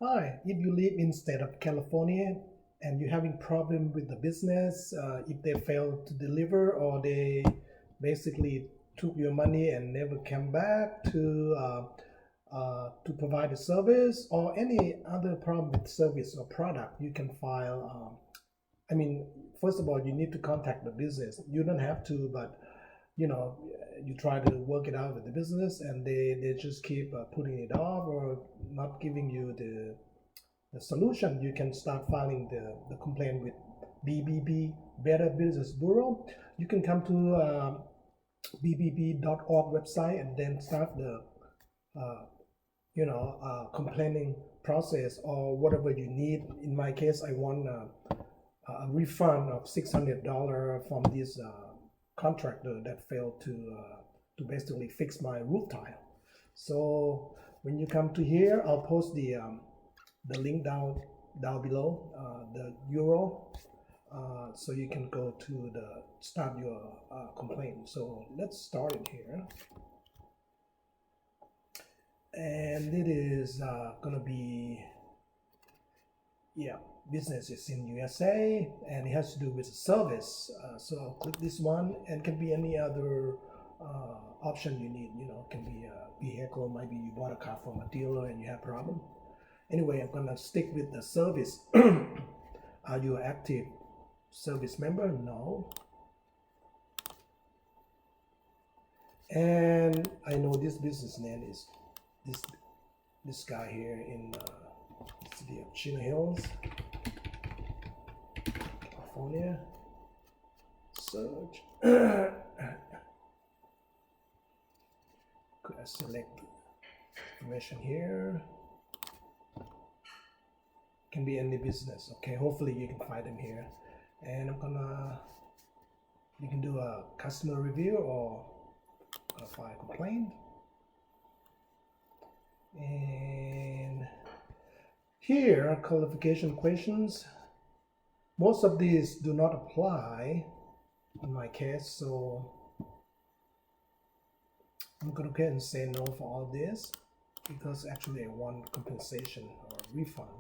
Hi, if you live in state of California and you're having problem with the business, if they fail to deliver or they basically took your money and never came back to provide the service or any other problem with service or product, you can file. I mean, first of all, you need to contact the business. You don't have to, but you know, you try to work it out with the business and they just keep putting it off or not giving you the solution. You can start filing the complaint with BBB, Better Business Bureau. You can come to bbb.org website and then start the uh, complaining process or whatever you need. In my case, I want a refund of $600 from this contractor that failed to basically fix my roof tile. So when you come to here, I'll post the link down below, the URL, so you can go to the start your complaint. So let's start it here, and it is gonna be business is in USA and it has to do with service. So I'll click this one, and can be any other option you need. It can be a vehicle, maybe you bought a car from a dealer and you have a problem. Anyway, I'm gonna stick with the service. Are you an active service member? No. And I know this business name is this guy here in the city of Chino Hills, California. Search. Could I select information here? Can be any business. Okay, hopefully you can find them here. And you can do a customer review or file a complaint. And here are qualification questions. Most of these do not apply in my case, so I'm gonna go ahead and say no for all this because actually I want compensation or refund.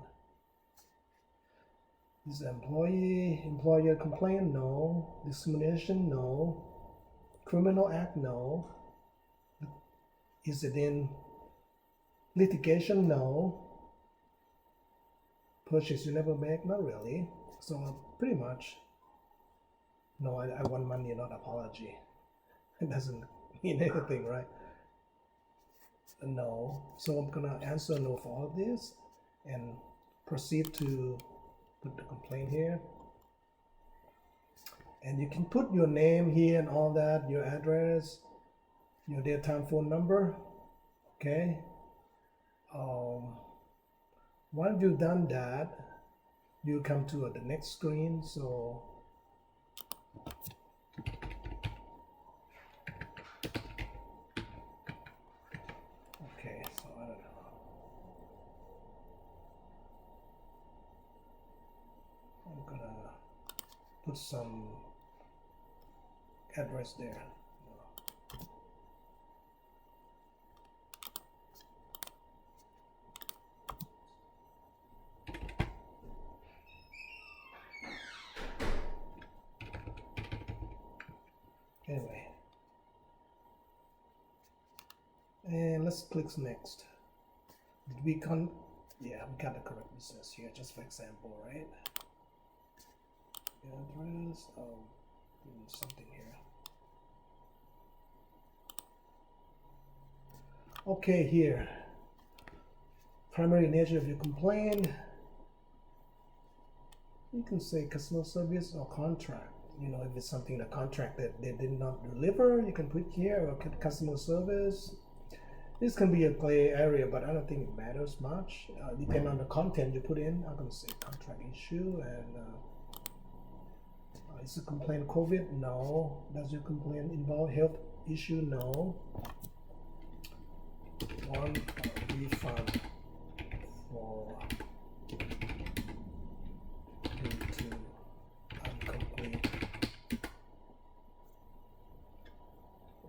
Is employer complaint? No. Discrimination? No. Criminal act? No. Is it in litigation? No. Purchase you never make? Not really. So pretty much, no, I want money, not apology. It doesn't mean anything, right? No. So I'm gonna answer no for all this and proceed to put the complaint here. And you can put your name here and all that, your address, your daytime phone number. Okay. Once you've done that, you come to the next screen. So okay, so I don't know. I'm gonna put some address there. Anyway, and let's click next. Did we yeah, we got the correct business here, just for example, right? Address, something here. Okay, here. Primary nature of your complaint. You can say customer service or contract. If it's something the contract that they did not deliver, you can put here, or customer service. This can be a gray area, but I don't think it matters much. Depending on the content you put in, I'm going to say contract issue. And is the complaint COVID? No. Does your complaint involve health issue? No. One refund for due to incomplete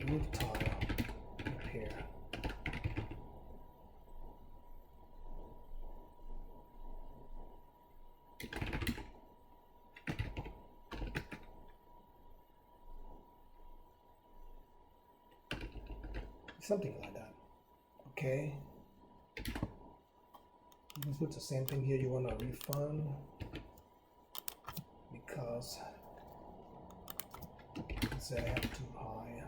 roof tile repair. something like that. Okay, you can put the same thing here. You want a refund because it's a have too high.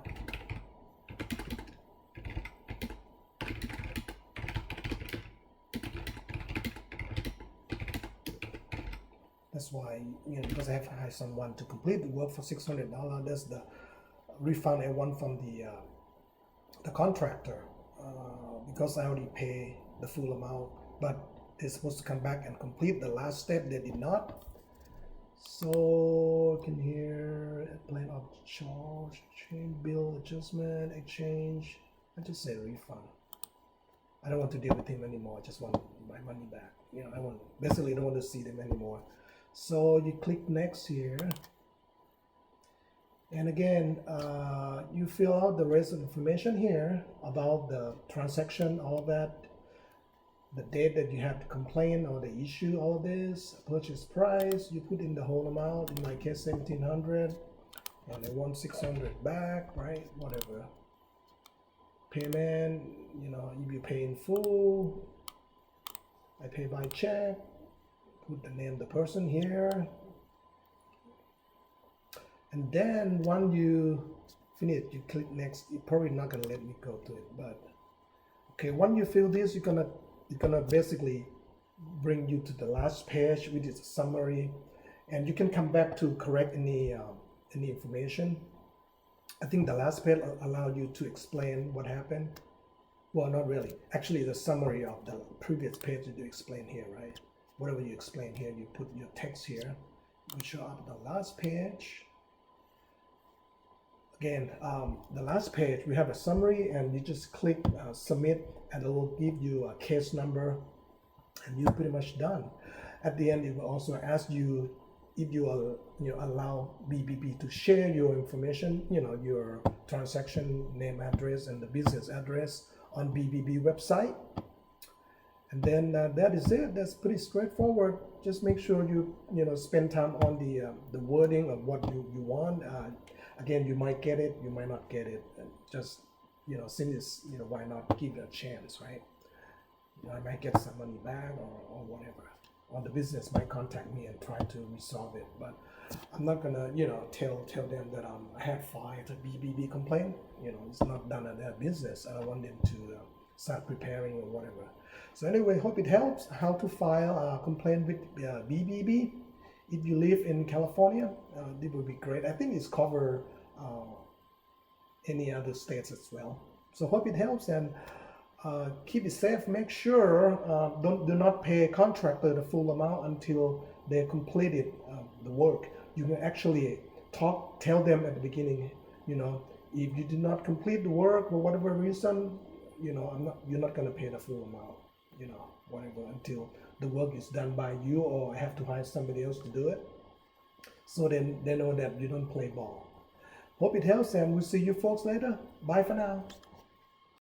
That's why, because I have to hire someone to complete the work for $600. That's the refund I want from the contractor, because I already pay the full amount, but they're supposed to come back and complete the last step. They did not. So you can hear plan of charge, change, bill adjustment, exchange. I just say refund. I don't want to deal with him anymore. I just want my money back. I basically don't want to see them anymore. So you click next here, and again you fill out the rest of the information here about the transaction, all of that, the date that you have to complain or the issue, all of this, purchase price, you put in the whole amount. In my case, $1,700, and I want $600 back, right? Whatever. Payment, if you pay in full, I pay by check. Put the name of the person here, and then when you finish, you click next. You're probably not gonna let me go to it, but okay. When you fill this, it's gonna basically bring you to the last page, which is a summary, and you can come back to correct any information. I think the last page allow you to explain what happened. Well, not really. Actually, the summary of the previous page that you explain here, right? Whatever you explain here, you put your text here. We show up the last page. Again, the last page, we have a summary, and you just click submit, and it will give you a case number, and you're pretty much done. At the end, it will also ask you if you allow BBB to share your information, your transaction name, address, and the business address on BBB website. And then that is it. That's pretty straightforward. Just make sure you spend time on the wording of what you want. Again, you might get it, you might not get it. And just since why not give it a chance, right? I might get some money back or whatever. Or the business might contact me and try to resolve it. But I'm not gonna tell them that I have filed a BBB complaint. It's not done at their business. I don't want them to start preparing or whatever. So anyway, hope it helps how to file a complaint with BBB. If you live in California, it would be great. I think it's covered any other states as well. So hope it helps, and keep it safe. Make sure do not pay a contractor the full amount until they completed the work. You can actually tell them at the beginning, if you did not complete the work for whatever reason, you're not going to pay the full amount, whatever, until the work is done by you, or I have to hire somebody else to do it. So then they know that you don't play ball. Hope it helps, and we'll see you folks later. Bye for now.